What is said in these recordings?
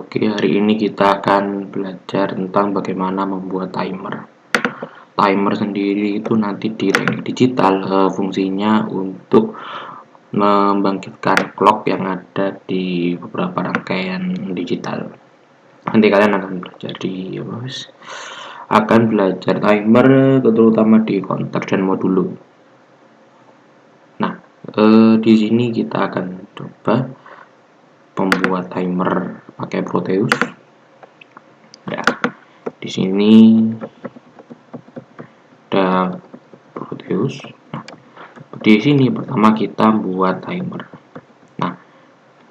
Oke, hari ini kita akan belajar tentang bagaimana membuat timer. Timer sendiri itu nanti di teknik digital fungsinya untuk membangkitkan clock yang ada di beberapa rangkaian digital. Nanti kalian akan belajar timer terutama di counter dan modulo. Nah, di sini kita akan coba membuat timer pakai Proteus. Ya, di sini ada Proteus. Nah, di sini pertama kita buat timer. Nah,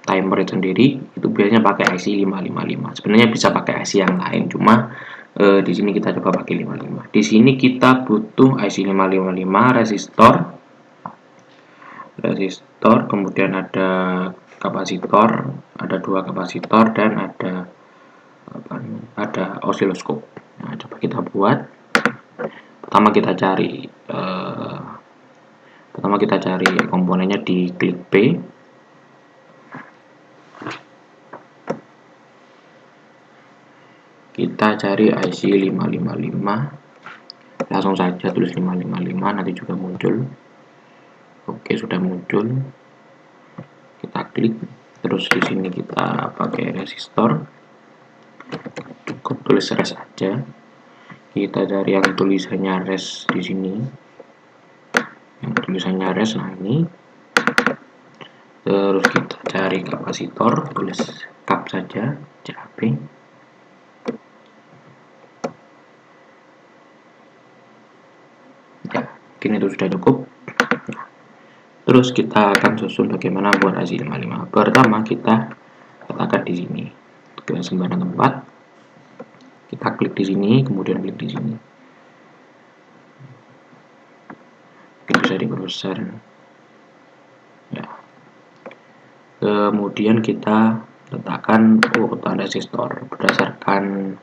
timer itu sendiri itu biasanya pakai IC 555. Sebenarnya bisa pakai IC yang lain, cuma di sini kita coba pakai 55. Di sini kita butuh IC 555, resistor, kemudian ada kapasitor, ada 2 kapasitor dan ada osiloskop. Nah, coba kita buat. Pertama kita cari komponennya di klik P. Kita cari IC 555. Langsung saja tulis 555, nanti juga muncul. Oke, sudah muncul. Kita klik, terus di sini kita pakai resistor. Cukup tulis res aja. Kita cari yang tulisannya res di sini. Yang tulisannya res, nah ini. Terus kita cari kapasitor, tulis cap saja, CAP. Ya, mungkin itu sudah cukup. Terus kita akan susun bagaimana buat IC 55. Pertama kita letakkan di sini ke sembarang tempat. Kita klik di sini, kemudian klik di sini. Mungkin bisa diperbesar. Ya. Kemudian kita letakkan urutan resistor berdasarkan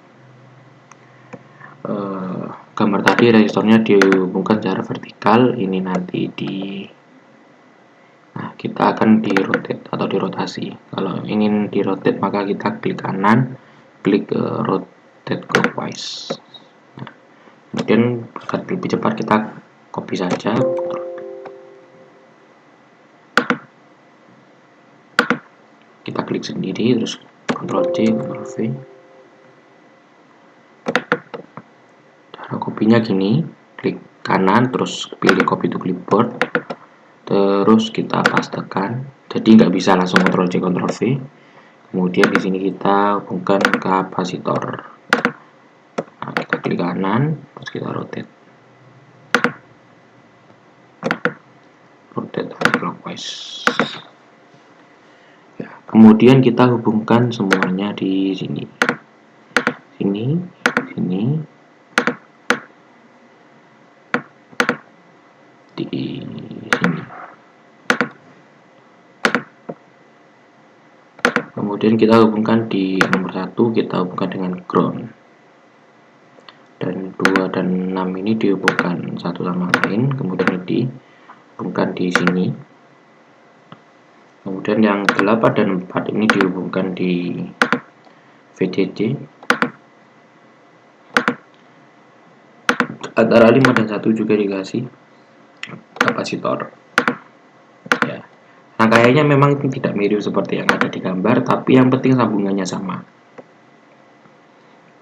gambar tadi. Resistornya dihubungkan secara vertikal. Ini nanti kita akan di rotate atau dirotasi. Kalau ingin di rotate maka kita klik kanan, klik rotate clockwise. Nah, kemudian agar lebih cepat kita copy saja. Kita klik sendiri, terus Ctrl C, Ctrl V. Cara kopinya gini, klik kanan, terus pilih copy to clipboard. Terus kita pastekan, jadi nggak bisa langsung Ctrl C Ctrl V. Kemudian di sini kita hubungkan kapasitor. Nah, kita klik kanan, terus kita rotate clockwise. Ya, kemudian kita hubungkan semuanya di sini, sini. Di sini. Kemudian kita hubungkan di nomor 1, kita hubungkan dengan ground. Dan 2 dan 6 ini dihubungkan satu sama lain, kemudian dihubungkan di sini. Kemudian yang 8 dan 4 ini dihubungkan di VCC. Antara 5 dan 1 juga dikasih kapasitor. Ya. Nah, kayaknya memang tidak mirip seperti yang ada di gambar, tapi yang penting sambungannya sama.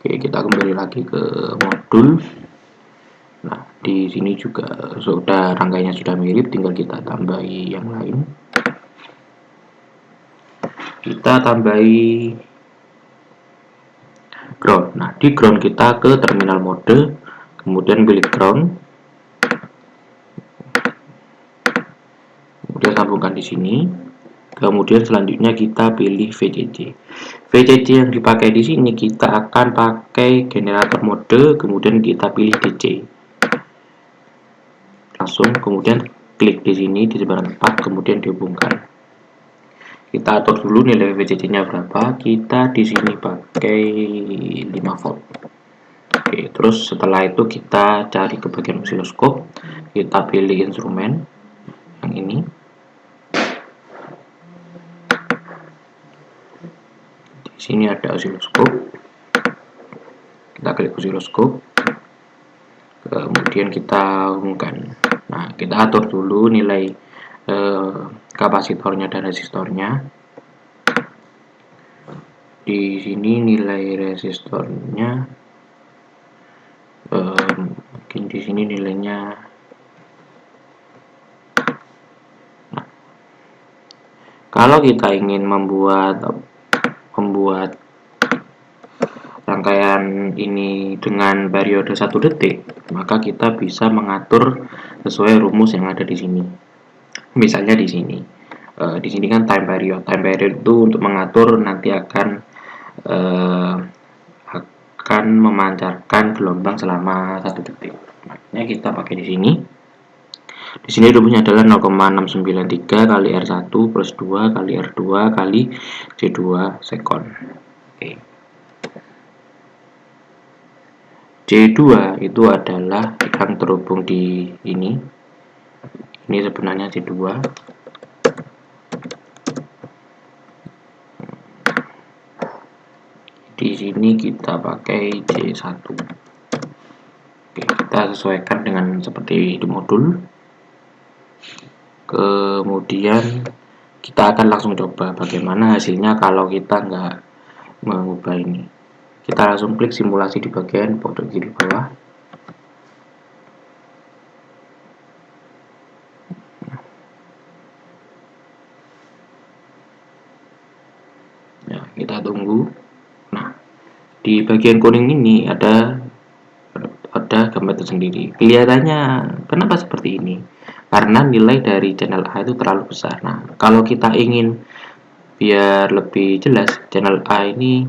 Oke, kita kembali lagi ke modul. Nah, di sini juga sudah rangkaiannya sudah mirip, tinggal kita tambahi yang lain. Kita tambahi ground. Nah, di ground kita ke terminal mode, kemudian pilih ground. Kemudian sambungkan di sini. Kemudian selanjutnya kita pilih VCC. VCC yang dipakai di sini kita akan pakai generator mode, kemudian kita pilih DC. Langsung kemudian klik di sini di sebelah tempat, kemudian dihubungkan. Kita atur dulu nilai VCC-nya berapa. Kita di sini pakai 5 volt. Oke, terus setelah itu kita cari ke bagian osiloskop. Kita pilih instrumen yang ini. Di sini ada osiloskop, kita klik osiloskop, kemudian kita hubungkan. Nah, kita atur dulu nilai kapasitornya dan resistornya. Di sini nilai resistornya mungkin di sini nilainya. Nah, kalau kita ingin membuat rangkaian ini dengan periode 1 detik, maka kita bisa mengatur sesuai rumus yang ada di sini. Misalnya di sini, di sini kan time period. Time period itu untuk mengatur nanti akan memancarkan gelombang selama 1 detik. Makanya kita pakai di sini. Di sini rumusnya adalah 0,693 kali R1 plus 2 kali R2 kali C2 sekon. Oke. C2 itu adalah yang terhubung di ini. Ini sebenarnya C2. Di sini kita pakai C1. Oke, kita sesuaikan dengan seperti di modul. Kemudian kita akan langsung coba bagaimana hasilnya kalau kita nggak mengubah ini. Kita langsung klik simulasi di bagian pojok kiri bawah. Ya, kita tunggu. Nah, di bagian kuning ini ada gambar tersendiri. Kelihatannya kenapa seperti ini? Karena nilai dari channel A itu terlalu besar. Nah, kalau kita ingin biar lebih jelas, channel A ini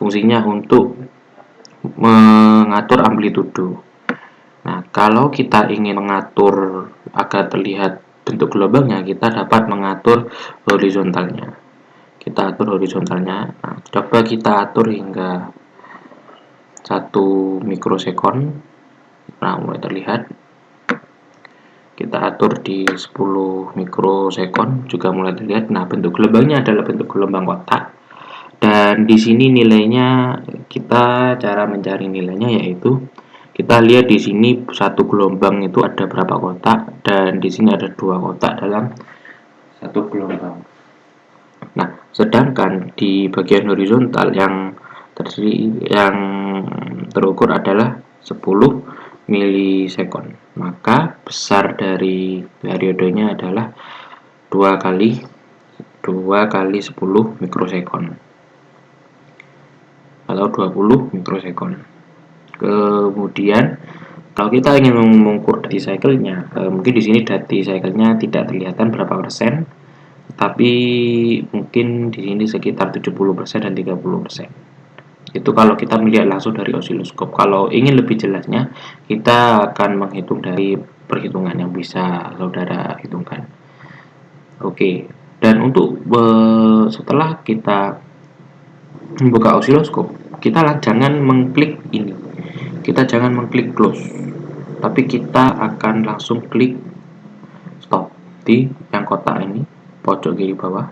fungsinya untuk mengatur amplitudo. Nah, kalau kita ingin mengatur agar terlihat bentuk gelombangnya, kita dapat mengatur horizontalnya. Kita atur horizontalnya. Nah, coba kita atur hingga 1 mikrosekon. Nah, mulai terlihat. Kita atur di 10 mikrosekon juga mulai terlihat. Nah, bentuk gelombangnya adalah bentuk gelombang kotak. Dan di sini nilainya, cara mencari nilainya yaitu kita lihat di sini satu gelombang itu ada berapa kotak, dan di sini ada 2 kotak dalam satu gelombang. Nah, sedangkan di bagian horizontal yang terukur adalah 10 milisekon. Maka besar dari periodenya adalah 2 kali 10 mikrosekon atau 20 mikrosekon. Kemudian kalau kita ingin mengukur dati cycle-nya, mungkin di sini dati cycle-nya tidak kelihatan berapa persen, tapi mungkin di sini sekitar 70% dan 30%. Itu kalau kita melihat langsung dari osiloskop. Kalau ingin lebih jelasnya, kita akan menghitung dari perhitungan yang bisa saudara hitungkan. Oke, dan untuk setelah kita membuka osiloskop, kita jangan mengklik ini. Kita jangan mengklik close, tapi kita akan langsung klik stop di yang kotak ini, pojok kiri bawah.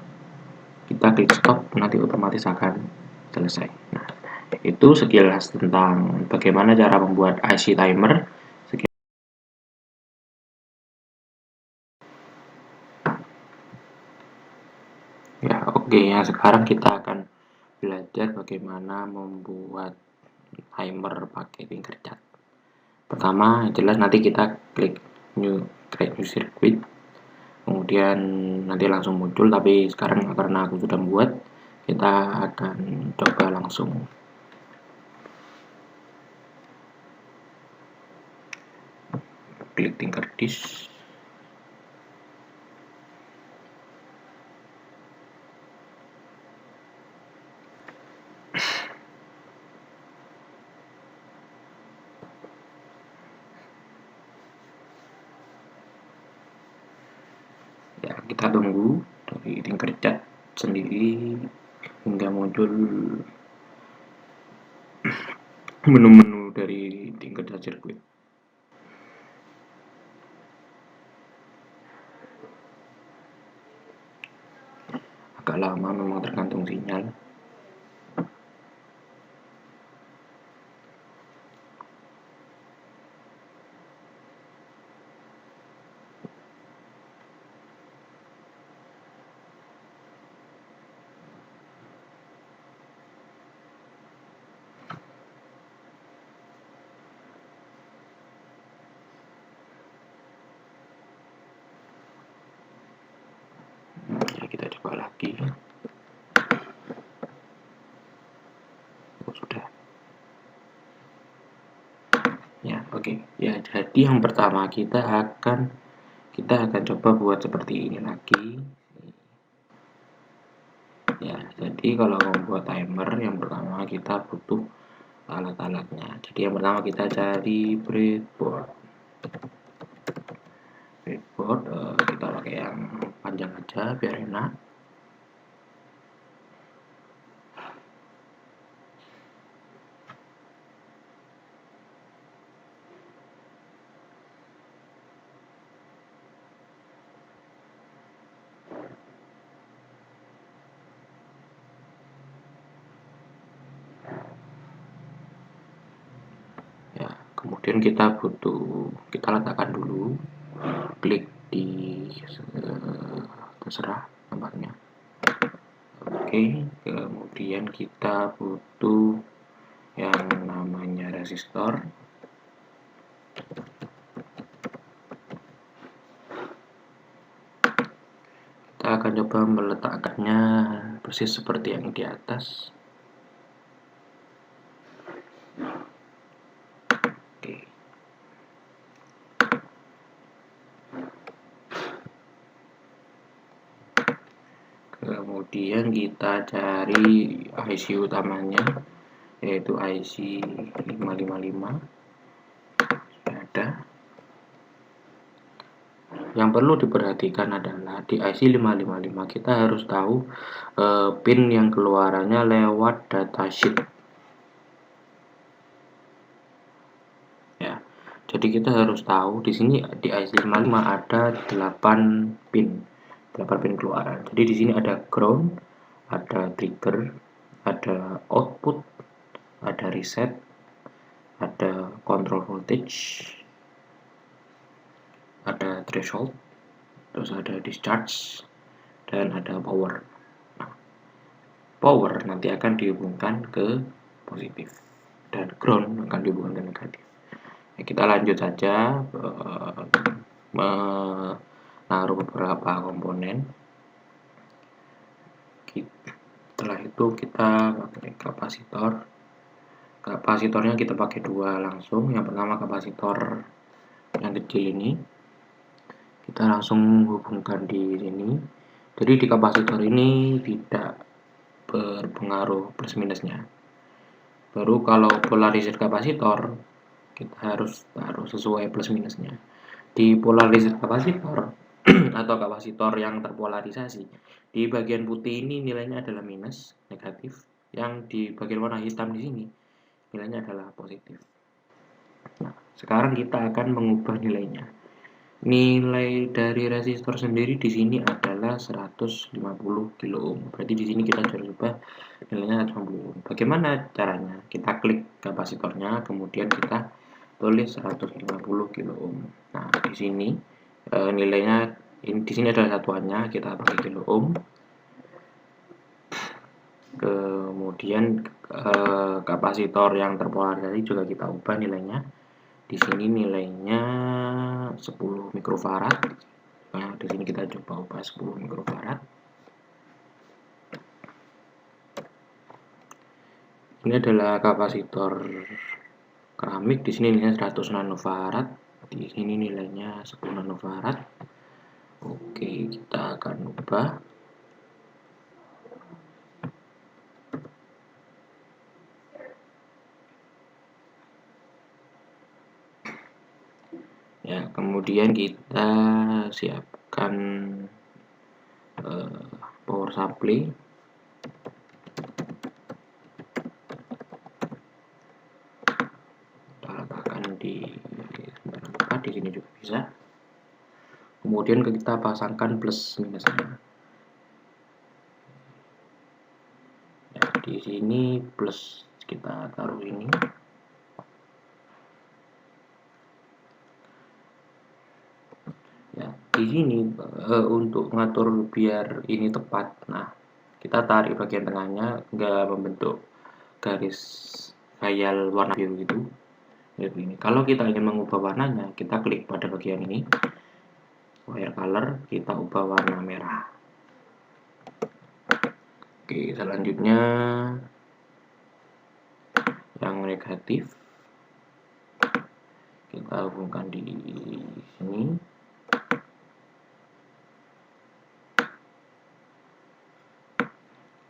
Kita klik stop, nanti otomatis akan selesai. Nah, itu sekilas tentang bagaimana cara membuat IC timer. Ya, oke ya, sekarang kita akan belajar bagaimana membuat timer pakai Tinkercad. Pertama, jelas nanti kita klik create new circuit, kemudian nanti langsung muncul, tapi sekarang karena aku sudah membuat, kita akan coba langsung. Klik Tinkerdisk. Ya, kita tunggu dari Tinkercad sendiri hingga muncul menu-menu dari Tinkercad circuit. Agak lama memang tergantung sinyal. buka lagi. Sudah ya, oke. Ya, jadi yang pertama kita akan coba buat seperti ini lagi ya. Jadi kalau membuat timer yang pertama kita butuh alat-alatnya. Jadi yang pertama kita cari breadboard. Kita pakai yang panjang aja biar enak. Ya, kemudian kita letakkan dulu, klik di terserah tempatnya. Oke, kemudian kita butuh yang namanya resistor. Kita akan coba meletakkannya persis seperti yang di atas. Oke. Kemudian kita cari IC utamanya, yaitu IC 555. Sudah ada. Yang perlu diperhatikan adalah di IC 555 kita harus tahu pin yang keluarannya lewat datasheet. Ya. Jadi kita harus tahu di sini di IC 55 ada 8 pin keluaran. Jadi di sini ada ground, ada trigger, ada output, ada reset, ada control voltage, ada threshold, terus ada discharge, dan ada power. Nah, power nanti akan dihubungkan ke positif dan ground akan dihubungkan ke negatif. Ya, kita lanjut saja menaruh beberapa komponen. Setelah itu kita pakai kapasitor. Kapasitornya kita pakai dua langsung. Yang pertama kapasitor yang kecil ini, kita langsung hubungkan di sini. Jadi di kapasitor ini tidak berpengaruh plus minusnya. Baru kalau polarisir kapasitor kita harus taruh sesuai plus minusnya. Di polarisir kapasitor atau kapasitor yang terpolarisasi, di bagian putih ini nilainya adalah minus, negatif. Yang di bagian warna hitam di sini nilainya adalah positif. Nah, sekarang kita akan mengubah nilainya. Nilai dari resistor sendiri di sini adalah 150 kilo ohm. Berarti di sini kita coba nilainya 150 ohm. Bagaimana caranya? Kita klik kapasitornya, kemudian kita tulis 150 kilo ohm. Nah, di sini nilainya di sini adalah satuannya, kita pakai kilo ohm. Kemudian kapasitor yang terpolarisasi juga kita ubah nilainya. Di sini nilainya 10 mikrofarad. Nah, di sini kita coba ubah 10 mikrofarad. Ini adalah kapasitor keramik. Di sini nilainya 100 nanofarad. Di sini nilainya 10 nanofarad. Oke, kita akan ubah. Ya, kemudian kita siapkan power supply. Kita letakkan di tempat, di sini juga bisa. Kemudian kita pasangkan plus minusnya. Ya, di sini plus kita taruh ini. Ya, di sini untuk mengatur biar ini tepat. Nah, kita tarik bagian tengahnya nggak membentuk garis khayal warna biru gitu. Ini. Kalau kita ingin mengubah warnanya, kita klik pada bagian ini, wire color, kita ubah warna merah. Oke, selanjutnya yang negatif kita hubungkan di sini.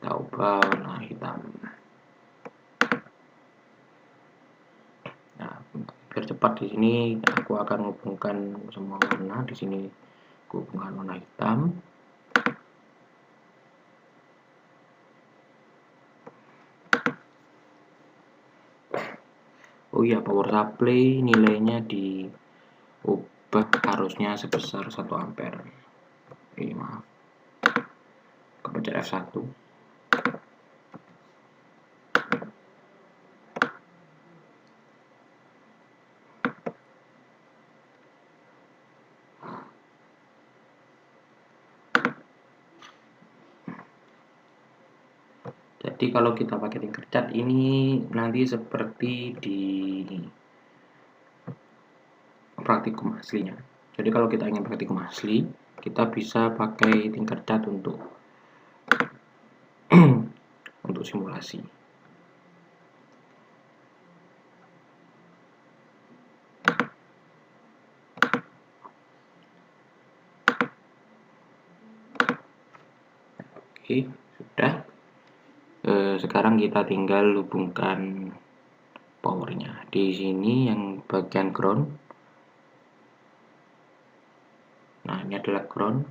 Kita ubah warna hitam. Nah, biar cepat di sini aku akan menghubungkan semua warna. Di sini aku hubungkan warna hitam. Oh iya, power supply nilainya diubah harusnya sebesar 1 ampere. Maaf, kepencet F1. Jadi kalau kita pakai Tinkercad ini nanti seperti di praktikum aslinya. Jadi kalau kita ingin praktikum asli, kita bisa pakai Tinkercad untuk untuk simulasi. Oke, sudah. Sekarang kita tinggal hubungkan powernya. Di sini yang bagian ground. Nah, ini adalah ground.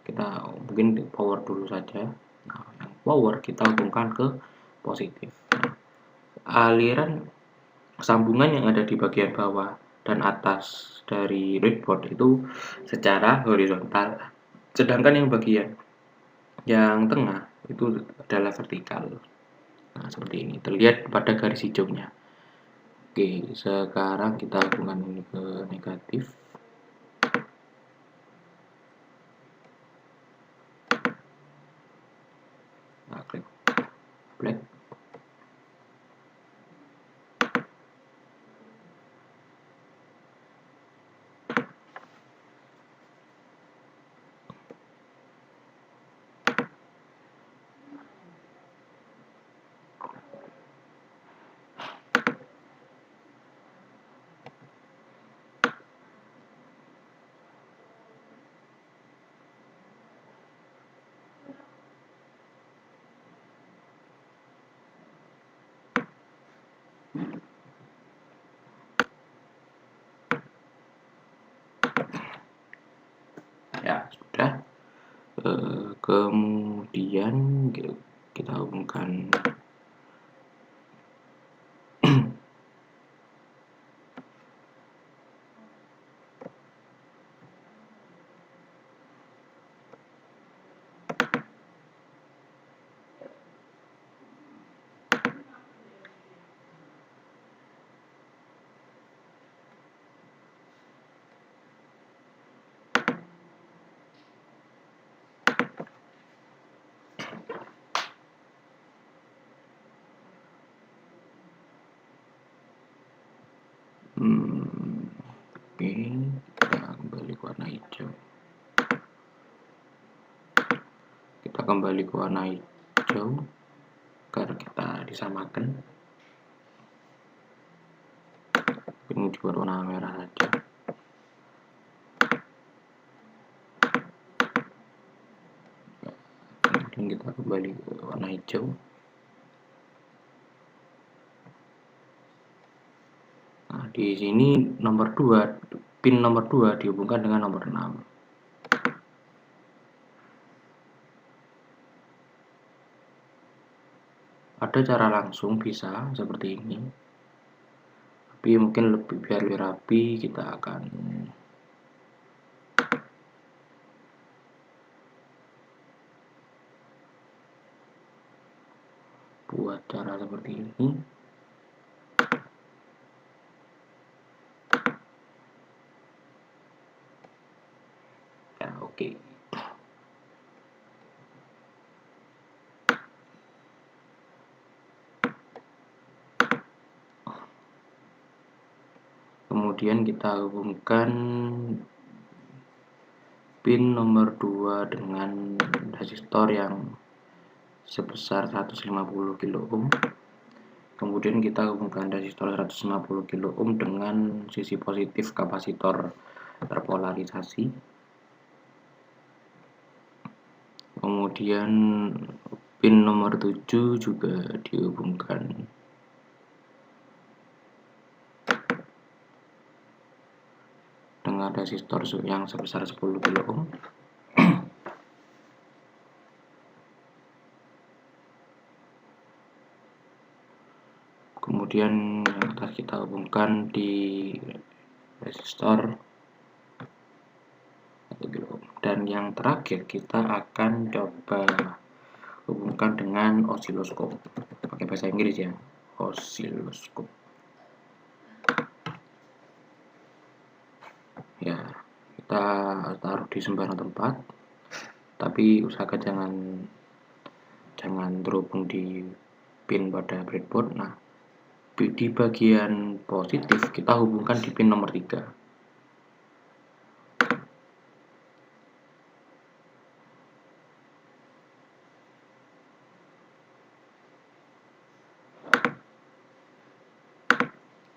Kita mungkin power dulu saja. Nah, yang power kita hubungkan ke positif. Nah, aliran sambungan yang ada di bagian bawah dan atas dari breadboard itu secara horizontal. Sedangkan yang bagian yang tengah itu adalah vertikal. Nah, seperti ini. Terlihat pada garis hijaunya. Oke, sekarang kita hubungkan ini ke negatif. Nah, klik black. Ya, sudah. Kemudian kita hubungkan oke, kita kembali ke warna hijau. Kita kembali ke warna hijau agar kita disamakan. Ini dibuat warna merah saja. Kemudian kita kembali ke warna hijau. Nah, di sini nomor 2, pin nomor 2 dihubungkan dengan nomor 6. Ada cara langsung bisa seperti ini. Tapi mungkin biar lebih rapi kita akan buat cara seperti ini. Ya, oke. Kemudian kita hubungkan pin nomor 2 dengan resistor yang sebesar 150 kilo ohm. Kemudian kita hubungkan resistor 150 kilo ohm dengan sisi positif kapasitor terpolarisasi. Kemudian pin nomor 7 juga dihubungkan dengan resistor yang sebesar 10 kilo ohm. Kemudian yang atas kita hubungkan di resistor 1 kilo ohm. Dan yang terakhir kita akan coba hubungkan dengan osiloskop, pakai bahasa Inggris ya, osiloskop. Ya, kita taruh di sembarang tempat, tapi usahakan jangan terhubung di pin pada breadboard. Nah, di bagian positif kita hubungkan di pin nomor 3.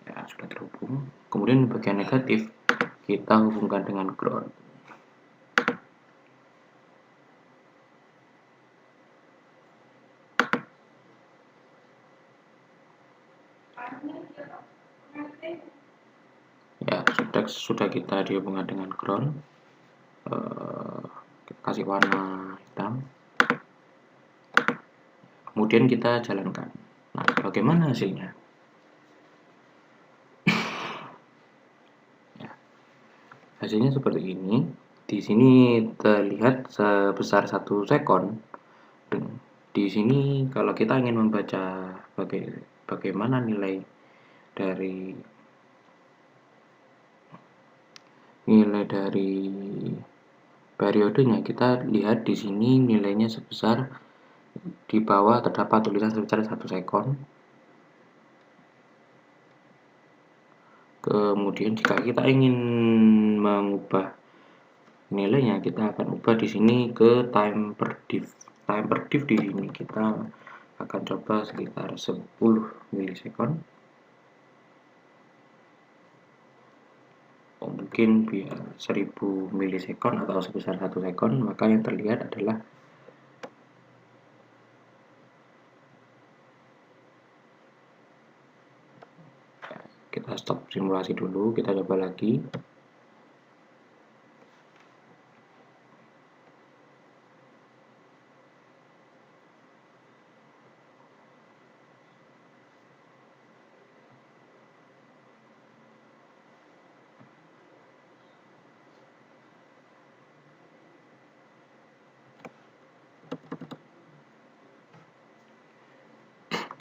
Ya, sudah terhubung. Kemudian di bagian negatif kita hubungkan dengan ground. Ya, sudah kita dihubungkan dengan ground. Kita kasih warna hitam. Kemudian kita jalankan. Nah, bagaimana hasilnya? Ya, hasilnya seperti ini. Di sini terlihat sebesar 1 sekon. Di sini kalau kita ingin membaca bagaimana nilai dari periodenya, kita lihat di sini nilainya sebesar, di bawah terdapat tulisan sebesar 1 sekon. Kemudian jika kita ingin mengubah nilainya, kita akan ubah di sini ke time per diff. Time per diff di sini kita akan coba sekitar 10 milisekon. Mungkin biar 1000 milisekon atau sebesar 1 sekon, maka yang terlihat adalah kita stop simulasi dulu, kita coba lagi.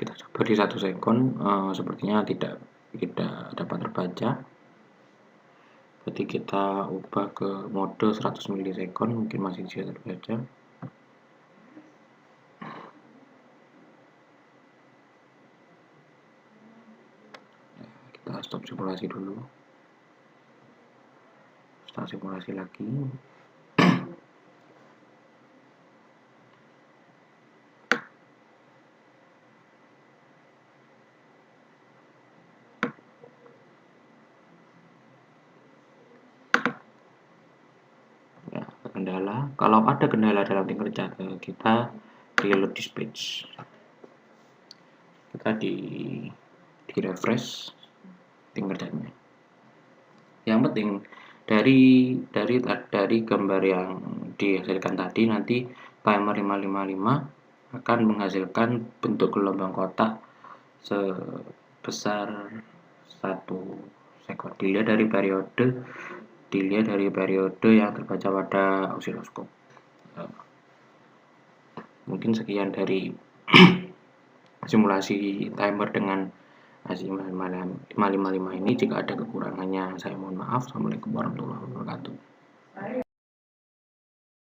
Kita coba di 1 sekon, sepertinya tidak dapat terbaca. Berarti kita ubah ke mode 100 milisekon, mungkin masih bisa terbaca. Kita stop simulasi dulu. Start simulasi lagi. Kendala, kalau ada kendala dalam tim kerja kita reload dispatch, kita di refresh tim kerjanya. Yang penting dari gambar yang dihasilkan tadi, nanti timer 555 akan menghasilkan bentuk gelombang kotak sebesar 1 sekon. Dilihat dari periode yang terbaca pada osiloskop. Mungkin sekian dari simulasi timer dengan ASI 555 ini. Jika ada kekurangannya saya mohon maaf. Assalamualaikum warahmatullahi wabarakatuh.